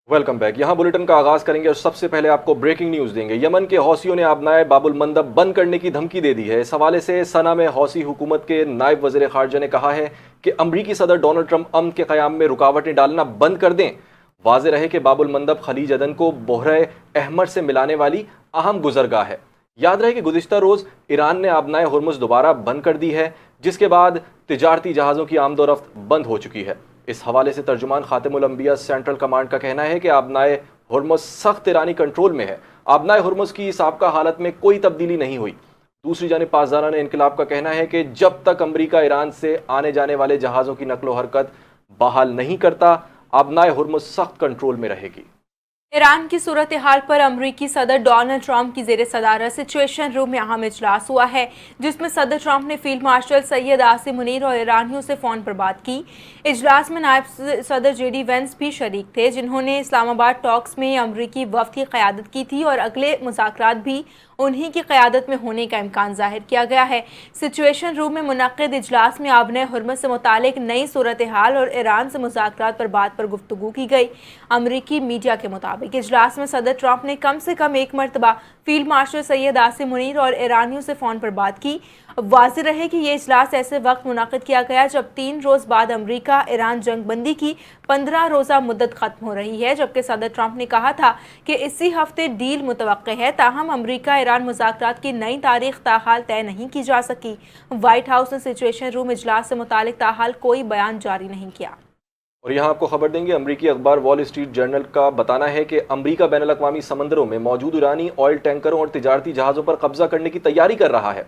Welcome back. यहाँ bulletin का आगाज करेंगे और सबसे पहले आपको ब्रेकिंग न्यूज देंगे। यमन के हौसियों ने आबनाए बाबुल मंदब बंद करने की धमकी दे दी है। इस हवाले से सना में हौसी हुकूमत के नायब वज़ीर ख़ारजा ने कहा है कि अमरीकी सदर डोनाल्ड ट्रंप अमन के क़याम में रुकावटें डालना बंद कर दें। वाज़ेह रहे कि बाबुल मंदब खलीज अदन को बहरे अहमर से मिलाने वाली अहम गुजरगाह है। याद रहे कि गुज़िश्ता रोज़ ईरान ने आबनाए हुर्मुज़ दोबारा बंद कर दी है, जिसके बाद तिजारती जहाज़ों की आमदोरफ्त बंद हो चुकी है। इस हवाले से तर्जुमान खातिमुल अंबिया सेंट्रल कमांड का कहना है कि आबनाए हुर्मुज़ सख्त ईरानी कंट्रोल में है। आबनाए हुर्मुज़ की साबका हालत में कोई तब्दीली नहीं हुई। दूसरी जानिब पासदारान इनकलाब का कहना है कि जब तक अमरीका ईरान से आने जाने वाले जहाज़ों की नकलो हरकत बहाल नहीं करता, आबनाए हुर्मुज़ सख्त कंट्रोल में रहेगी। ईरान की सूरत हाल पर अमरीकी सदर डोनाल्ड ट्रंप की ज़ेर सदारत सिचुएशन रूम में अहम इजलास हुआ है, जिसमें सदर ट्रंप ने फील्ड मार्शल सैयद आसिम मुनीर और ईरानियों से फ़ोन पर बात की। इजलास में नायब सदर JD वेंस भी शरीक थे, जिन्होंने इस्लामाबाद टॉक्स में अमरीकी वफ़द की क़यादत की थी और अगले मुज़ाकरात भी उन्हीं की क़यादत में होने का इम्कान ज़ाहिर किया गया है। सिचुएशन रूम में मुनक़्क़िद इजलास में आबनाए हुर्मुज़ से मुतालिक नई सूरत हाल और ईरान से मुज़ाकरात पर बात पर गुफ्तगू की गई। अमरीकी मीडिया के मुताबिक इजलास में सदर ट्रंप ने कम से कम एक मरतबा फील्ड मार्शल सैयद आसिम मुनीर और ईरानियों से फ़ोन पर बात की। वाज़ेह रहे कि यह इजलास ऐसे वक्त मुनक़्क़िद किया गया जब 3 रोज़ बाद अमरीका ईरान जंग बंदी की 15 रोज़ा मुद्दत ख़त्म हो रही है, जबकि सदर ट्रंप ने कहा था कि इसी हफ्ते डील मुतवक्के है। ताहम अमरीका ईरान मुज़ाकरात की नई तारीख ताहाल तय नहीं की जा सकी। व्हाइट हाउस ने सिचुएशन रूम इजलास से मुतालिक ताहाल कोई बयान जारी नहीं किया। और यहाँ आपको खबर देंगे, अमरीकी अखबार वॉल स्ट्रीट जर्नल का बताना है कि अमरीका बैनुल-अक़वामी समंदरों में मौजूद ईरानी ऑयल टैंकरों और तिजारती जहाज़ों पर कब्जा करने की तैयारी कर रहा है।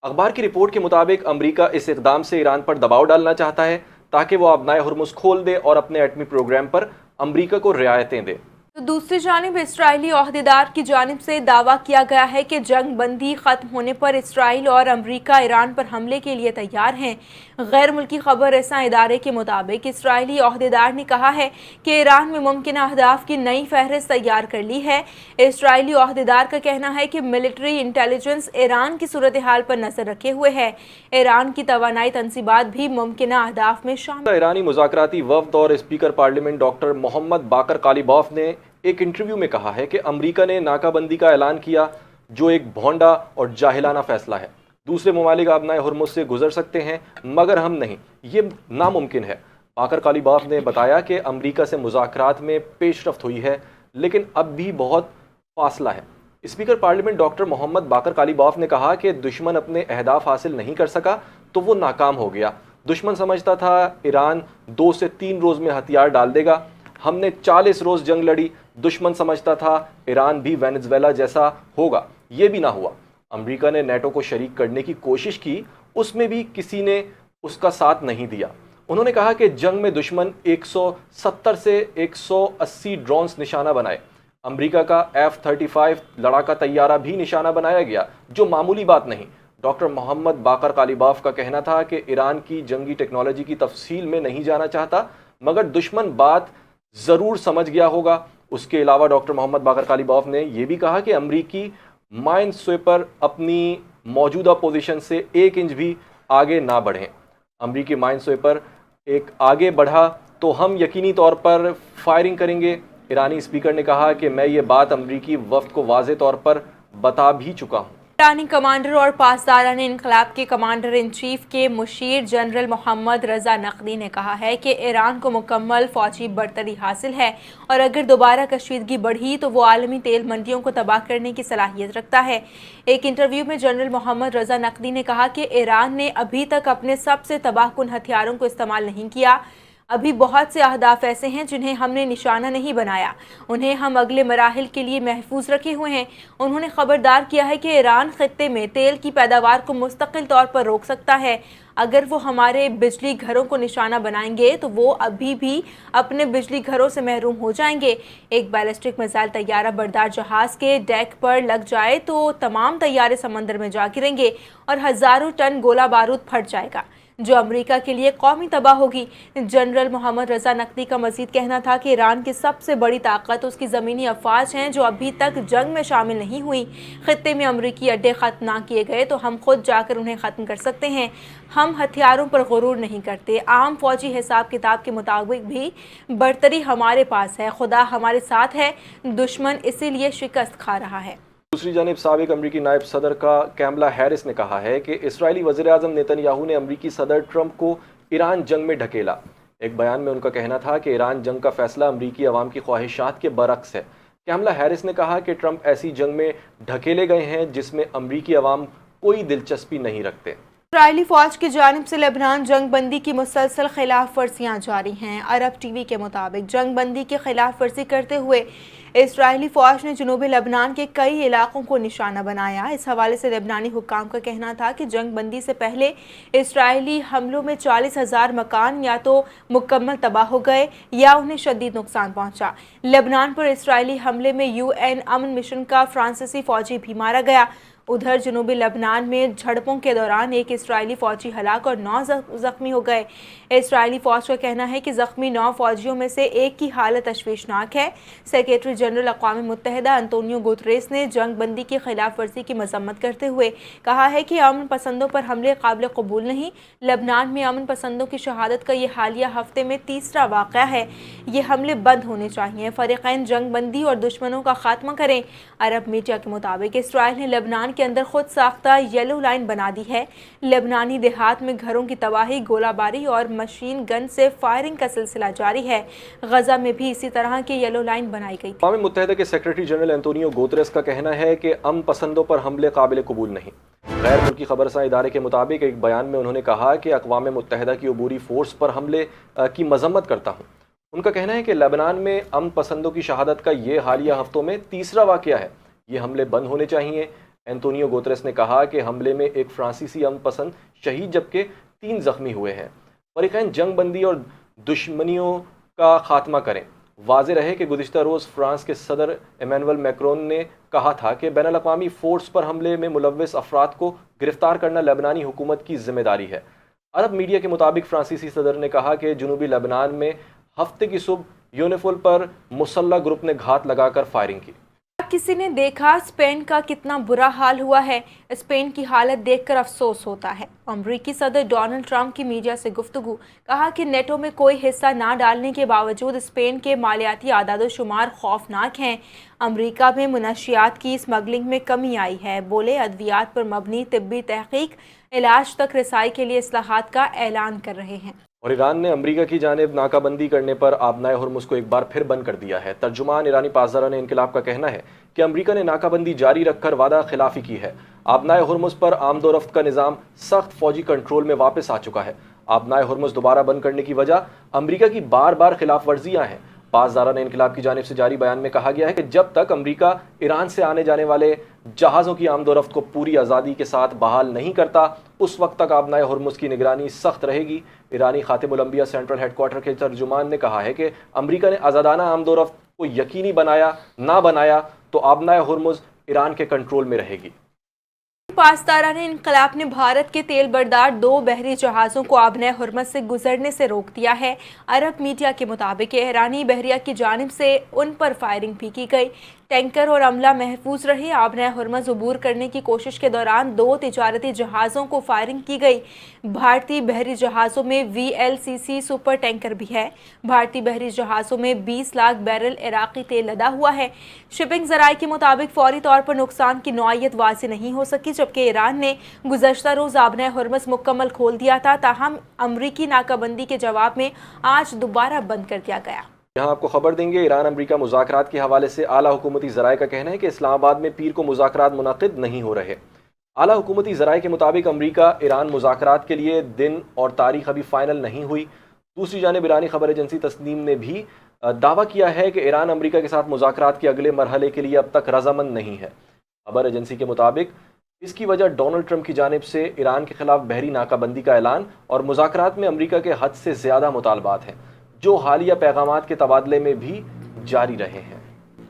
अखबार की रिपोर्ट के मुताबिक अमरीका इस इक़दाम से ईरान पर दबाव डालना चाहता है ताकि वो आबनाए हुर्मुज़ खोल दे और अपने एटमी प्रोग्राम पर अमरीका को रियायतें दे। तो दूसरी जानिब इसराइली ओहदेदार की जानिब से दावा किया गया है कि जंग बंदी ख़त्म होने पर इसराइल और अमरीका ईरान पर हमले के लिए तैयार हैं। गैर मुल्की खबर रसां इदारे के मुताबिक इसराइली ओहदेदार ने कहा है कि ईरान में मुमकिन अहदाफ की नई फहरिस्त तैयार कर ली है। इसराइली ओहदेदार का कहना है कि मिलिट्री इंटेलिजेंस ईरान की सूरत हाल पर नजर रखे हुए है। ईरान की तवानाई तनसीबात भी मुमकिन अहदाफ में शामिल। ईरानी मुज़ाकराती वफ़द और स्पीकर पार्लियामेंट डॉक्टर मोहम्मद बाकर कालिबॉफ ने एक इंटरव्यू में कहा है कि अमरीका ने नाकाबंदी का ऐलान किया, जो एक भोंडा और जाहिलाना फैसला है। दूसरे ममालिक आबनाए हुर्मुज़ से गुजर सकते हैं मगर हम नहीं, ये नामुमकिन है। बाकर कालिबॉफ ने बताया कि अमरीका से मुज़ाकरात में पेशरफ्त हुई है, लेकिन अब भी बहुत फासला है। स्पीकर पार्लियामेंट डॉक्टर मोहम्मद बाकर कालिबॉफ ने कहा कि दुश्मन अपने अहदाफ हासिल नहीं कर सका तो वो नाकाम हो गया। दुश्मन समझता था ईरान 2 से 3 रोज़ में हथियार डाल देगा। हमने 40 रोज़ जंग लड़ी। दुश्मन समझता था ईरान भी वेनेजुएला जैसा होगा, ये भी ना हुआ। अमेरिका ने नेटो को शरीक करने की कोशिश की, उसमें भी किसी ने उसका साथ नहीं दिया। उन्होंने कहा कि जंग में दुश्मन 170 से 180 ड्रोन्स निशाना बनाए। अमेरिका का F-35 लड़ाका तैयारा भी निशाना बनाया गया, जो मामूली बात नहीं। डॉक्टर मोहम्मद बाकर कालिबॉफ का कहना था कि ईरान की जंगी टेक्नोलॉजी की तफसील में नहीं जाना चाहता, मगर दुश्मन बात ज़रूर समझ गया होगा। उसके अलावा डॉक्टर मोहम्मद बाकर कालिबॉफ ने यह भी कहा कि अमरीकी माइन स्वेपर अपनी मौजूदा पोजीशन से 1 इंच भी आगे ना बढ़ें। अमरीकी माइन स्वेपर एक आगे बढ़ा तो हम यकीनी तौर पर फायरिंग करेंगे। ईरानी स्पीकर ने कहा कि मैं ये बात अमरीकी वफ़द को वाज़े तौर पर बता भी चुका हूँ। ईरानी कमांडर और पासदारान इनकलाब के कमांडर इन चीफ के मुशीर जनरल मोहम्मद रज़ा नक़वी ने कहा है कि ईरान को मुकम्मल फ़ौजी बरतरी हासिल है और अगर दोबारा कशीदगी बढ़ी तो वो आलमी तेल मंडियों को तबाह करने की सलाहियत रखता है। एक इंटरव्यू में जनरल मोहम्मद रज़ा नक़वी ने कहा कि ईरान ने अभी तक अपने सबसे तबाहकुन हथियारों को इस्तेमाल नहीं किया। अभी बहुत से अहदाफ ऐसे हैं जिन्हें हमने निशाना नहीं बनाया, उन्हें हम अगले मराहिल के लिए महफूज रखे हुए हैं। उन्होंने खबरदार किया है कि ईरान खित्ते में तेल की पैदावार को मुस्तकिल तौर पर रोक सकता है। अगर वो हमारे बिजली घरों को निशाना बनाएंगे तो वो अभी भी अपने बिजली घरों से महरूम हो जाएंगे। एक बैलिस्टिक मिसाइल तैयारा बरदार जहाज़ के डेक पर लग जाए तो तमाम तैयारे समंदर में जा गिरेंगे और हज़ारों टन गोला बारूद फट जाएगा। जो अमेरिका के लिए कौमी तबाह होगी। जनरल मोहम्मद रजा नकवी का मजीद कहना था कि ईरान की सबसे बड़ी ताकत उसकी ज़मीनी अफवाज हैं जो अभी तक जंग में शामिल नहीं हुई। खित्ते में अमरीकी अड्डे ख़त्म ना किए गए तो हम खुद जाकर उन्हें ख़त्म कर सकते हैं। हम हथियारों पर गुरूर नहीं करते। आम फौजी हिसाब किताब के मुताबिक भी बरतरी हमारे पास है। खुदा हमारे साथ है, दुश्मन इसीलिए शिकस्त खा रहा है। दूसरी जानिब साबिक अमरीकी नायब सदर का कैमला हैरिस ने कहा है कि इसराइली वज़ीर-ए-आज़म नेतन्याहू ने अमरीकी सदर ट्रंप को ईरान जंग में ढकेला। एक बयान में उनका कहना था कि ईरान जंग का फैसला अमरीकी अवाम की ख्वाहिशात के बरक्स है। कैमला हैरिस ने कहा कि ट्रंप ऐसी जंग में ढकेले गए हैं जिसमें अमरीकी अवाम कोई दिलचस्पी नहीं रखते। इसराइली फौज की जानिब से लेबनान जंग बंदी की मुसलसल खिलाफ वर्जियाँ जारी हैं। अरब टीवी के मुताबिक जंग बंदी की खिलाफ वर्जी करते हुए इसराइली फौज ने जनूबी लेबनान के कई इलाकों को निशाना बनाया। इस हवाले से लेबनानी हुक्काम का कहना था कि जंग बंदी से पहले इसराइली हमलों में 40,000 मकान या तो मुकम्मल तबाह हो गए या उन्हें शदीद नुकसान पहुंचा। लेबनान पर इसराइली हमले में UN अमन मिशन का फ्रांसीसी फौजी भी मारा गया। उधर जनूबी लेबनान में झड़पों के दौरान एक इसराइली फौजी हलाक और 9 जख्मी हो गए। इसराइली फौज का कहना है कि जख्मी 9 फौजियों में से एक की हालत तशवीशनाक है। सेक्रेटरी जनरल अक़वाम मुत्तहिदा अंतोनियो गुतरेस ने जंग बंदी की खिलाफ वर्जी की मजम्मत करते हुए कहा है कि अमन पसंदों पर हमले काबिल कबूल नहीं। लेबनान में अमन पसंदों की शहादत का ये हालिया हफ्ते में तीसरा वाक़या है। ये हमले बंद होने चाहिए। फ़रीक़ैन जंग बंदी और दुश्मनों का खात्मा करें। अरब मीडिया के मुताबिक इसराइल ने लेबनान के अंदर खुद साख्ता येलो लाइन बना दी है। लेबनानी देहात में घरों की तबाही, गोलाबारी और मशीन गन से फायरिंग का सिलसिला जारी है। गजा में भी इसी तरह की येलो लाइन बनाई गई। अक़वाम मुत्तहिदा के सेक्रेटरी जनरल एंटोनियो गुतरेस का कहना है कि अमन पसंदों पर हमले काबिल कबूल नहीं। गैर मुल्की खबरसां इदारे के मुताबिक एक बयान में उन्होंने कहा कि अक़वाम मुत्तहिदा की अबूरी फोर्स पर हमले की मजम्मत करता हूँ। उनका कहना है कि लेबनान में अमन पसंदों की शहादत का ये हालिया हफ्तों में तीसरा वाक़या है। ये हमले बंद होने चाहिए। एंटोनियो गुतरेस ने कहा कि हमले में एक फ्रांसीसी अमन पसंद शहीद जबकि 3 जख्मी हुए हैं। फ़रीक़ैन जंग बंदी और दुश्मनियों का खात्मा करें। वाज़े रहे कि गुज़िश्ता रोज़ फ्रांस के सदर इमैनुअल मैक्रोन ने कहा था कि बैनुल-अक़वामी फ़ोर्स पर हमले में मुलव्वस अफराद को गिरफ्तार करना लेबनानी हुकूमत की ज़िम्मेदारी है। अरब मीडिया के मुताबिक फ्रांसीसी सदर ने कहा कि जनूबी लेबनान में हफ्ते की सुबह यूनिफिल पर मुसल्लह ग्रुप ने घात लगाकर फायरिंग की। किसी ने देखा स्पेन का कितना बुरा हाल हुआ है। स्पेन की हालत देखकर अफसोस होता है। अमरीकी सदर डोनाल्ड ट्रंप की मीडिया से गुफ्तगू, कहा कि नेटो में कोई हिस्सा ना डालने के बावजूद स्पेन के मालियाती आदाद-ओ-शुमार खौफनाक हैं। अमरीका में मुनशियात की स्मगलिंग में कमी आई है। बोले अद्वियात पर मबनी तिब्बी तहकीक इलाज तक रसाई के लिए इस्लाहात का ऐलान कर रहे हैं। और ईरान ने अमरीका की जानिब नाकाबंदी करने पर आबनाए हुर्मुज़ को एक बार फिर बंद कर दिया है। तर्जुमान ईरानी पासदारान इनकलाब का कहना है कि अमरीका ने नाकाबंदी जारी रखकर वादा खिलाफी की है। आबनाए हुर्मुज़ पर आमदोरफ्त का निज़ाम सख्त फौजी कंट्रोल में वापस आ चुका है। आबनाए हुर्मुज़ दोबारा बंद करने की वजह अमरीका की बार बार खिलाफ वर्जियाँ हैं। पासदारान इनकलाब की जानिब से जारी बयान में कहा गया है कि जब तक अमरीका ईरान से आने जाने वाले जहाज़ों की आमदोरफ्त को पूरी आज़ादी के साथ बहाल नहीं करता, उस वक्त तक आबनाए हुर्मुज़ की निगरानी सख्त रहेगी। ईरानी खातिमुल अंबिया सेंट्रल हेडक्वार्टर के तर्जुमान ने कहा है कि अमरीका ने आज़ादाना आमदोरफ्त को यकीनी बनाया तो आबनाए हुर्मुज़ ईरान के कंट्रोल में रहेगी। पासदारान इनकलाब ने भारत के तेल बरदार 2 बहरी जहाज़ों को आबनाए हुर्मुज़ से गुजरने से रोक दिया है। अरब मीडिया के मुताबिक ईरानी बहरिया की जानिब से उन पर फायरिंग भी की गई। टैंकर और अमला महफूज रहे। आबनाए हुर्मुज़ अबूर करने की कोशिश के दौरान 2 तिजारती जहाज़ों को फायरिंग की गई। भारतीय बहरी जहाज़ों में VLCC सुपर टैंकर भी है। भारतीय बहरी जहाज़ों में 20 लाख बैरल इराक़ी तेल लदा हुआ है। शिपिंग ज़राए के मुताबिक फौरी तौर पर नुकसान की नौइयत वाज़ेह नहीं हो सकी, जबकि ईरान ने गुज़श्ता रोज़ आबनाए हुर्मुज़ मुकम्मल खोल दिया था। ताहम अमरीकी नाकाबंदी के जवाब में आज दोबारा बंद कर दिया गया। यहाँ आपको खबर देंगे, ईरान अमरीका मुज़ाकरात के हवाले से आला हुकूमती ज़राए का कहना है कि इस्लामाबाद में पीर को मुज़ाकरात मुनक़िद नहीं हो रहे। आला हुकूमती ज़राए के मुताबिक अमरीका ईरान मुज़ाकरात के लिए दिन और तारीख अभी फ़ाइनल नहीं हुई। दूसरी जानिब ईरानी खबर एजेंसी तस्नीम ने भी दावा किया है कि ईरान अमरीका के साथ मुज़ाकरात के अगले मरहले के लिए अब तक रज़ामंद नहीं है। खबर एजेंसी के मुताबिक इसकी वजह डोनाल्ड ट्रंप की जानिब से ईरान के खिलाफ बहरी नाकाबंदी का ऐलान और मुज़ाकरात में अमरीका के हद से ज़्यादा मुतालबात हैं, जो हालिया पैगामात के तबादले में भी जारी रहे हैं।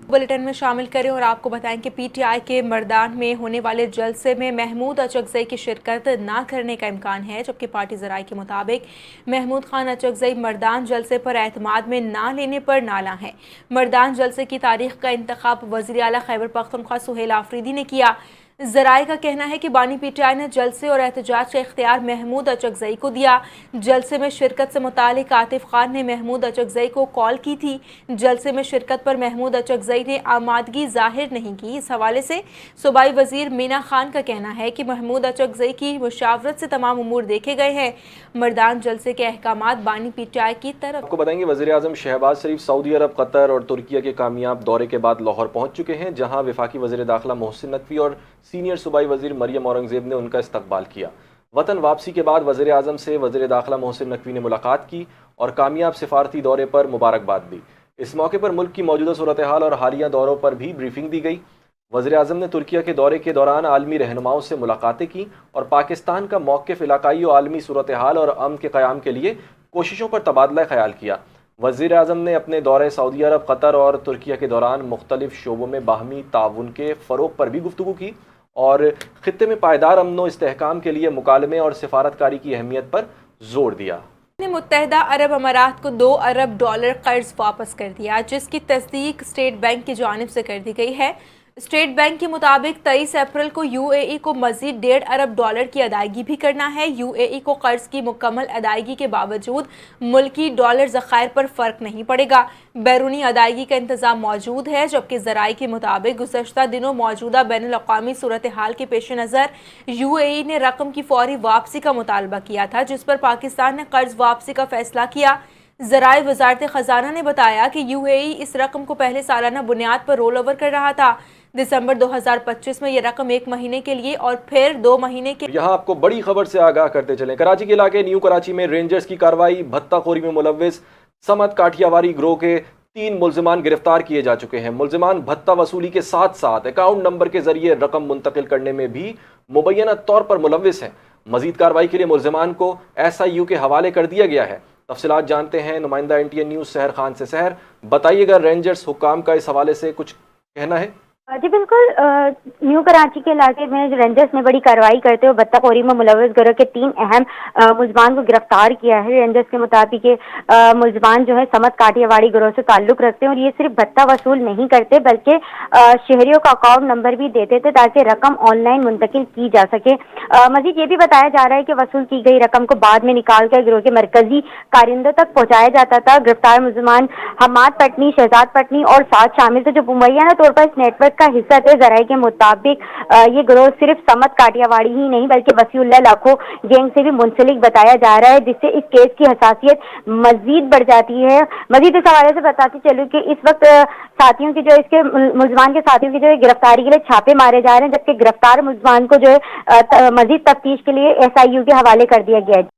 बुलेटिन में शामिल करें और आपको बताएं कि पीटीआई के मर्दान में होने वाले जलसे में महमूद अचकजई की शिरकत ना करने का इम्कान है, जबकि पार्टी ज़राए के मुताबिक महमूद खान अचकजई मर्दान जलसे पर एतमाद में ना लेने पर नाला है। मर्दान जलसे की तारीख का इंतखाब वज़ीर आला खैबर पख्तूनख्वा सुहेल आफरीदी ने किया। ज़राए का कहना है कि बानी पीटीआई ने जलसे और एहतजाज का इख्तियार महमूद अचकजई को दिया। जलसे में शिरकत से मुतालिक आतिफ खान ने महमूद अचकजई को कॉल की थी। जलसे में शिरकत पर महमूद अचकजई ने आमादगी जाहिर नहीं की। इस हवाले से सूबाई वजीर मीना खान का कहना है कि महमूद अचकजई की मुशावरत से तमाम उमूर देखे गए हैं। मर्दान जलसे के अहकामात बानी पीटीआई की तरफ। आपको बताएंगे वज़ीर आज़म शहबाज शरीफ सऊदी अरब, कतर और तुर्किया के कामयाब दौरे के बाद लाहौर पहुंच चुके हैं, जहां वफाकी वज़ीर दाखिला मोहसिन नकवी और सीनियर सूबाई वज़ीर मरियम औरंगज़ेब ने उनका इस्तकबाल किया। वतन वापसी के बाद वज़ीर आज़म से वज़ीर दाखिला मोहसिन नकवी ने मुलाकात की और कामयाब सिफारती दौरे पर मुबारकबाद दी। इस मौके पर मुल्क की मौजूदा सूरत हाल और हालिया दौरों पर भी ब्रीफिंग दी गई। वज़ीर आज़म ने तुर्किया के दौरे के दौरान आलमी रहनुमाओं से मुलाकातें की और पाकिस्तान का मौक़िफ़ इलाकाई और आलमी सूरत हाल और अमन के क़याम के लिए कोशिशों पर तबादला ख़याल किया। वज़ीर आज़म ने अपने दौरे सऊदी अरब, कतर और तुर्किया के दौरान मुख्तलिफ शोबों में बाहमी ताउन के फ़रोग़ पर भी गुफ्तगू की और ख़ित्ते में पायदार अमन व इस्तेहकाम के लिए मुकालमे और सिफारतकारी की अहमियत पर जोर दिया। मुत्तहिदा अरब अमारात को $2 अरब कर्ज वापस कर दिया, जिसकी तस्दीक स्टेट बैंक की जानिब से कर दी गई है। स्टेट बैंक के मुताबिक 23 अप्रैल को यूएई को मजीद $1.5 अरब की अदायगी भी करना है। यूएई को कर्ज की मुकम्मल अदायगी के बावजूद मुल्की डॉलर ज़खायर पर फ़र्क नहीं पड़ेगा। बैरूनी अदायगी का इंतज़ाम मौजूद है, जबकि ज़राए के मुताबिक गुज़श्ता दिनों मौजूदा बैनुल-अक़वामी सूरत हाल के पेश नज़र यूएई ने रकम की फौरी वापसी का मुतालबा किया था, जिस पर पाकिस्तान ने कर्ज वापसी का फैसला किया। ज़राए वज़ारत ख़ज़ाना ने बताया कि यूएई इस रकम को पहले सालाना बुनियाद पर रोल ओवर कर रहा था। दिसंबर 2025 में ये रकम 1 महीने के लिए और फिर 2 महीने के। यहाँ आपको बड़ी खबर से आगाह करते चलें। कराची के इलाके न्यू कराची में रेंजर्स की कार्रवाई। भत्ताखोरी में मुलव्विस समत काठियावारी गिरोह के 3 मुल्जिमान गिरफ्तार किए जा चुके हैं। मुल्जिमान भत्ता वसूली के साथ साथ अकाउंट नंबर के जरिए रकम मुंतकिल करने में भी मुबैना तौर पर मुलव्विस हैं। मजीद कार्रवाई के लिए मुल्जिमान को SIU के हवाले कर दिया गया है। तफसीलात जानते हैं नुमाइंदा NTN न्यूज़ सहर खान से। सहर, बताइएगा रेंजर्स हुक्काम का इस हवाले से कुछ कहना है? जी बिल्कुल, न्यू कराची के इलाके में रेंजर्स ने बड़ी कार्रवाई करते हुए भत्ताखोरी में मुलव्विस गिरोह के 3 अहम मुल्जिमान को गिरफ्तार किया है। रेंजर्स के मुताबिक मुल्जिमान जो है समत काठियावाड़ी गिरोह से ताल्लुक रखते हैं और ये सिर्फ भत्ता वसूल नहीं करते बल्कि शहरियों का अकाउंट नंबर भी देते थे ताकि रकम ऑनलाइन मुंतकिल की जा सके। मजीद ये भी बताया जा रहा है कि वसूल की गई रकम को बाद में निकाल कर गिरोह के मरकजी कारिंदों तक पहुँचाया जाता था। गिरफ्तार मुल्जिमान हमाद पटनी, शहजाद पटनी और साथ शामिल थे, जो मुबैना तौर पर इस नेटवर्क का हिस्सा थे। ज़राए के मुताबिक ये गिरोह सिर्फ समत काठियावाड़ी ही नहीं बल्कि वसीउल्लाह लाखों गैंग से भी मुंसलिक बताया जा रहा है, जिससे इस केस की हसासियत मजीद बढ़ जाती है। मजीद इस हवाले से बताती चलूँ कि इस वक्त साथियों की जो इसके मुल्जिमान के साथियों की जो है गिरफ्तारी के लिए छापे मारे जा रहे हैं, जबकि गिरफ्तार मुल्जिमान को जो है मजीद तफ्तीश के लिए SIU के हवाले कर दिया गया है।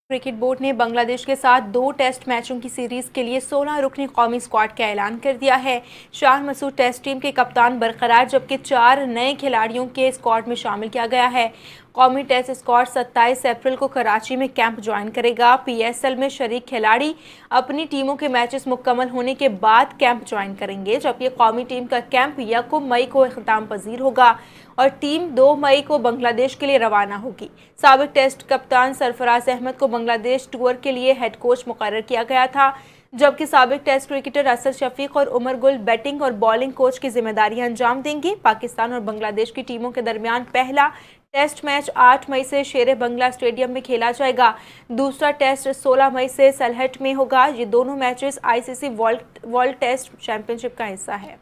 क्रिकेट बोर्ड ने बांग्लादेश के साथ 2 टेस्ट मैचों की सीरीज के लिए 16 रुकनी कौमी स्क्वाड का ऐलान कर दिया है। शान मसूद टेस्ट टीम के कप्तान बरकरार, जबकि 4 नए खिलाड़ियों के स्क्वाड में शामिल किया गया है। कौमी टेस्ट स्क्वाड 27 अप्रैल को कराची में कैंप ज्वाइन करेगा। PSL में शरीक खिलाड़ी अपनी टीमों के मैचेस मुकम्मल होने के बाद कैंप ज्वाइन करेंगे, जबकि कौमी टीम का कैंप 1 मई को इख्तिताम पजीर होगा और टीम 2 मई को बांग्लादेश के लिए रवाना होगी। साबिक टेस्ट कप्तान सरफराज अहमद को बांग्लादेश टूर के लिए हेड कोच मुकर्रर किया गया था, जबकि साबिक टेस्ट क्रिकेटर असद शफीक और उमर गुल बैटिंग और बॉलिंग कोच की जिम्मेदारियां अंजाम देंगे। पाकिस्तान और बांग्लादेश की टीमों के दरमियान पहला टेस्ट मैच 8 मई से शेर बंगला स्टेडियम में खेला जाएगा। दूसरा टेस्ट 16 मई से सलहट में होगा। ये दोनों matches ICC world test championship का हिस्सा है।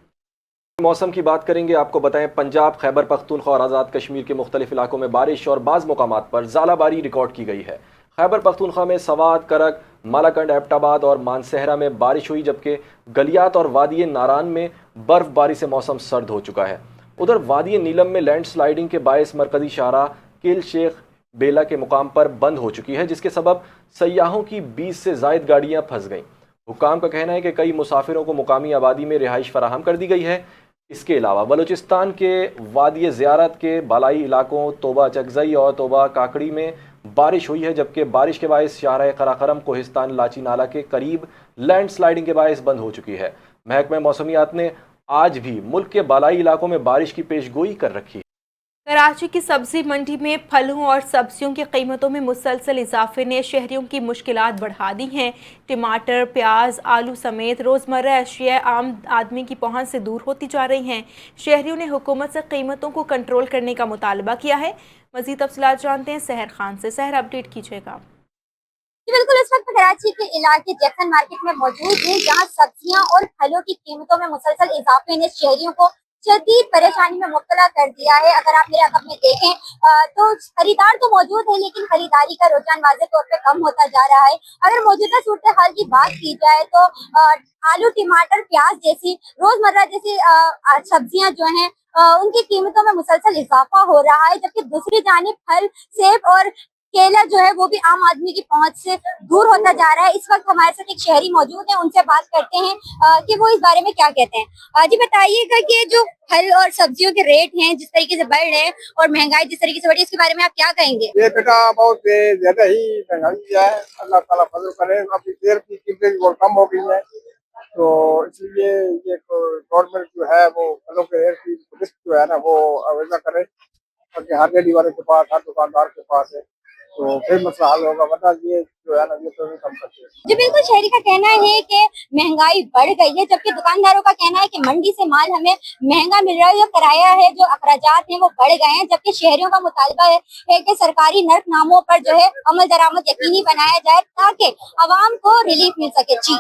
मौसम की बात करेंगे। आपको बताएं, पंजाब, खैबर पख्तूनख्वा और आज़ाद कश्मीर के मुख्तलिफ इलाकों में बारिश और बाज़ मुकामात पर ज़ालाबारी रिकॉर्ड की गई है। खैबर पख्तूनख्वा में सवात, करक, मालाकंड, एबटाबाद और मानसहरा में बारिश हुई, जबकि गलियात और वादी नारान में बर्फबारी से मौसम सर्द हो चुका है। उधर वादी नीलम में लैंड स्लाइडिंग के बायस मरकजी शाहराह किल शेख बेला के मुकाम पर बंद हो चुकी है, जिसके सबब सयाहों की 20 से ज़ायद गाड़ियाँ फंस गईं। हुक्काम का कहना है कि कई मुसाफिरों को मुकामी आबादी में रिहाइश फराहम कर दी गई है। इसके अलावा बलूचिस्तान के वादी ज़ियारत के बालाई इलाकों तोबा चकजई और तोबा काकड़ी में बारिश हुई है, जबकि बारिश के बायस शाहराह कराकरम कोहिस्तान लाची नाला के करीब लैंड स्लाइडिंग के बायस बंद हो चुकी है। महकमे मौसमियात ने आज भी मुल्क के बालाई इलाकों में बारिश की पेशगोई कर रखी है। कराची की सब्जी मंडी में फलों और सब्जियों की कीमतों में मुसलसल इजाफे ने शहरियों की मुश्किलात बढ़ा दी हैं। टमाटर, प्याज, आलू समेत रोज़मर्रा अशिया आम आदमी की पहुंच से दूर होती जा रही हैं। शहरियों ने हुकूमत से कीमतों को कंट्रोल करने का मुतालबा किया है। मज़ीद तफसीलात जानते हैं सहर खान से। सहर, अपडेट कीजिएगा। बिल्कुल, इस वक्त कराची के इलाके जैक्सन मार्केट में मौजूद है, जहां सब्जियां और फलों की कीमतों में मुसलसल इजाफे ने शहरियों को शदीद परेशानी में मुब्तला कर दिया है। अगर आप मेरे अकब में देखें तो खरीदार तो मौजूद है, लेकिन खरीदारी का रुझान वाज़ेह तौर पे कम होता जा रहा है। अगर मौजूदा सूरत हाल की बात की जाए तो आलू, टमाटर, प्याज जैसी रोजमर्रा जैसी सब्जियां जो हैं उनकी कीमतों में मुसलसल इजाफा हो रहा है, जबकि दूसरी जानिब फल, सेब और केला जो है वो भी आम आदमी की पहुंच से दूर होता जा रहा है। इस वक्त हमारे साथ एक शहरी मौजूद है, उनसे बात करते हैं कि वो इस बारे में क्या कहते हैं। जी बताइएगा कि जो फल और सब्जियों के रेट हैं जिस तरीके से बढ़ रहे हैं और महंगाई जिस तरीके से बढ़ी है, इसके बारे में आप क्या कहेंगे? ये बेटा बहुत ज्यादा ही महंगाई है। अल्लाह ताला फजल करे। अभी तेल की कीमतें बहुत कम हो गई हैं, तो इसलिए ये गवर्नमेंट जो है वो फलों के रेट की लिस्ट जो है ना वो आवेदन करे, ताकि हर रेडी वाले के पास, हर दुकानदार के पास है, तो फिर मसला हल होगा। वरना ये जो है ना ये तो नहीं कम सकते। जी बिल्कुल, शहरी का कहना है कि महंगाई बढ़ गई है, जबकि दुकानदारों का कहना है कि मंडी से माल हमें महंगा मिल रहा है, जो किराया है, जो अखराजात हैं वो बढ़ गए हैं। जबकि शहरियों का मुतालबा है कि सरकारी नर्कनामों पर जो है अमल दरामद यकीनी बनाया जाए, ताकि अवाम को रिलीफ मिल सके। जी।